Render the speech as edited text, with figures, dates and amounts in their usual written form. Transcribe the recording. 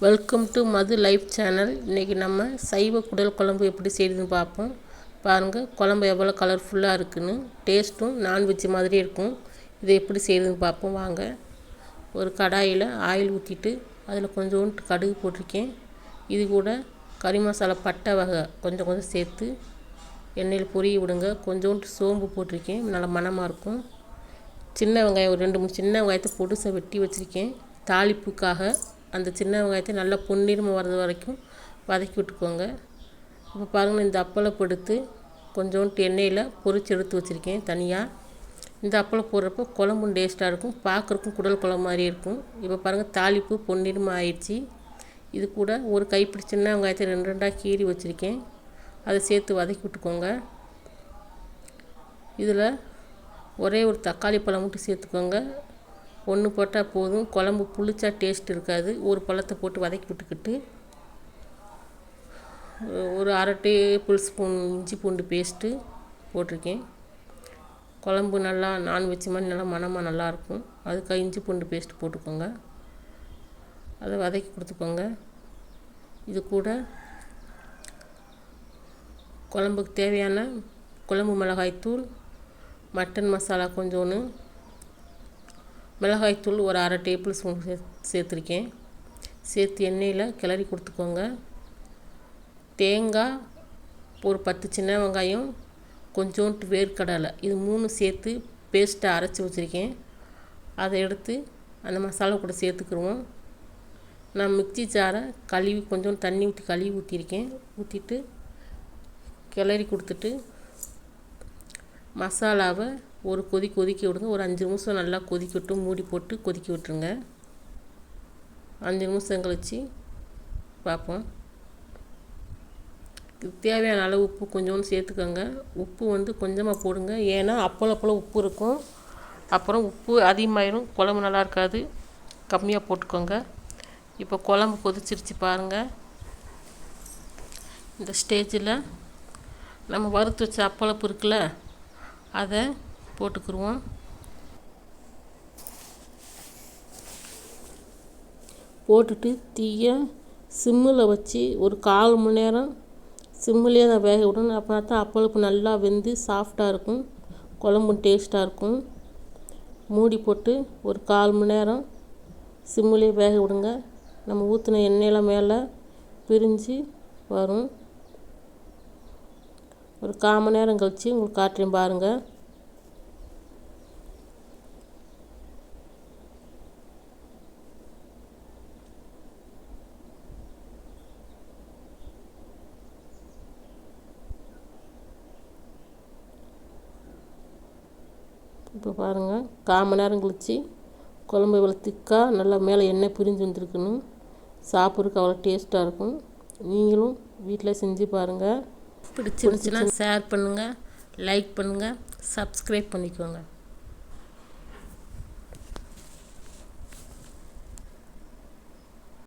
Welcome to Madhu life channel. இன்றைக்கி நம்ம சைவ குடல் குழம்பு எப்படி செய்யுதுன்னு பார்ப்போம். பாருங்கள், குழம்பு எவ்வளோ கலர்ஃபுல்லாக இருக்குன்னு. டேஸ்ட்டும் நான்வெஜ் மாதிரி இருக்கும். இதை எப்படி செய்யுதுன்னு பார்ப்போம் வாங்க. ஒரு கடாயில் ஆயில் ஊற்றிட்டு அதில் கொஞ்சோண்டு கடுகு போட்டிருக்கேன். இது கூட கறி மசாலா பட்டை வகை கொஞ்சம் சேர்த்து எண்ணெயில் பொரிய விடுங்க. கொஞ்சோண்டு சோம்பு போட்டிருக்கேன், நல்லா மணமாக இருக்கும். சின்ன வெங்காயம் ஒரு 2-3 சின்ன வெங்காயத்தை பொடுசை வெட்டி வச்சுருக்கேன். தாளிப்புக்காக அந்த சின்ன வெங்காயத்தை நல்லா பொன்னிறமாக வர்றது வரைக்கும் வதக்கி விட்டுக்கோங்க. இப்போ பாருங்கள், இந்த அப்பளம் எடுத்து கொஞ்சோண்டு எண்ணெயில் பொரிச்சு எடுத்து வச்சுருக்கேன் தனியாக. இந்த அப்பளம் போடுறப்போ குழம்பும் டேஸ்ட்டாக இருக்கும், பார்க்குறக்கும் குடல் குழம்பு மாதிரி இருக்கும். இப்போ பாருங்கள், தாளிப்பு பொன்னிறமாக ஆயிடுச்சு. இது கூட ஒரு கைப்பிடி சின்ன வெங்காயத்தை 2 கீறி வச்சுருக்கேன், அதை சேர்த்து வதக்கி விட்டுக்கோங்க. இதில் ஒரே ஒரு தக்காளி பழம் மட்டும் சேர்த்துக்கோங்க. ஒன்று போட்டால் போதும், குழம்பு புளிச்சா டேஸ்ட் இருக்காது. ஒரு பழத்தை போட்டு வதக்கி விட்டுக்கிட்டு ஒரு 1/2 டேபிள் ஸ்பூன் இஞ்சி பூண்டு பேஸ்ட்டு போட்டிருக்கேன். குழம்பு நல்லா நான்வெஜ் மாதிரி நல்லா மணமாக நல்லாயிருக்கும். அதுக்காக இஞ்சி பூண்டு பேஸ்ட்டு போட்டுக்கோங்க. அதை வதக்கி கொடுத்துக்கோங்க. இது கூட குழம்புக்கு தேவையான குழம்பு மிளகாய்த்தூள், மட்டன் மசாலா கொஞ்சோன்னு, மிளகாய்த்தூள் ஒரு 1/2 டேபிள் ஸ்பூன் சேர்த்துருக்கேன். சேர்த்து எண்ணெயில் கிளறி கொடுத்துக்கோங்க. தேங்காய் ஒரு 10 சின்ன வெங்காயம், கொஞ்சோண்டு வேர்க்கடலை, இது 3 சேர்த்து பேஸ்ட்டை அரைச்சி வச்சுருக்கேன். அதை எடுத்து அந்த மசாலா கூட சேர்த்துக்கிடுவோம். நான் மிக்ஸி ஜாரை கழுவி கொஞ்சோண்டு தண்ணி ஊற்றி கழுவி ஊற்றிருக்கேன். ஊற்றிட்டு கிளறி கொடுத்துட்டு மசாலாவை ஒரு கொதிக்க விடுங்க. ஒரு 5 நிமிஷம் நல்லா கொதிக்கட்டு, மூடி போட்டு கொதிக்க விட்டுருங்க. 5 நிமிஷம் கழிச்சு பார்ப்போம். தேவையான அளவு உப்பு கொஞ்சோண்டு சேர்த்துக்கோங்க. உப்பு கொஞ்சமாக போடுங்க, ஏன்னா அப்பளம் உப்பு இருக்கும். அப்புறம் உப்பு அதிகமாயிரும், குழம்பு நல்லா இருக்காது. கம்மியாக போட்டுக்கோங்க. இப்போ குழம்பு கொதிச்சிருச்சு பாருங்கள். இந்த ஸ்டேஜில் நம்ம வறுத்து வச்ச அப்பளப்பு இருக்குல்ல, அதை போட்டுக்குருவோம். போட்டுட்டு தீயை சிம்மில் வச்சு ஒரு 1/4 மணி நேரம் சிம்மிலே தான் வேக விடணும். அப்படின்னா தான் அப்பளப்பு நல்லா வெந்து சாஃப்டாக இருக்கும், குழம்பும் டேஸ்ட்டாக இருக்கும். மூடி போட்டு ஒரு 1/4 மணி நேரம் சிம்மிலே வேக விடுங்க. நம்ம ஊற்றின எண்ணெயில் மேலே பிரிஞ்சு வரும். ஒரு 1/4 மணி நேரம் கழித்து உங்களுக்கு காட்டுறேன் பாருங்கள். இப்போ பாருங்கள், 1/4 மணி நேரம் கழிச்சு குழம்பு இவ்வளோ திக்காக நல்லா மேலே எண்ணெய் பிரிஞ்சு வந்துருக்கணும். சாப்பிட்றதுக்கு அவ்வளோ டேஸ்ட்டாக இருக்கும். நீங்களும் வீட்டில் செஞ்சு பாருங்கள். பிடிச்சிருந்துச்சுன்னா ஷேர் பண்ணுங்கள், லைக் பண்ணுங்கள், சப்ஸ்கிரைப் பண்ணிக்கோங்க.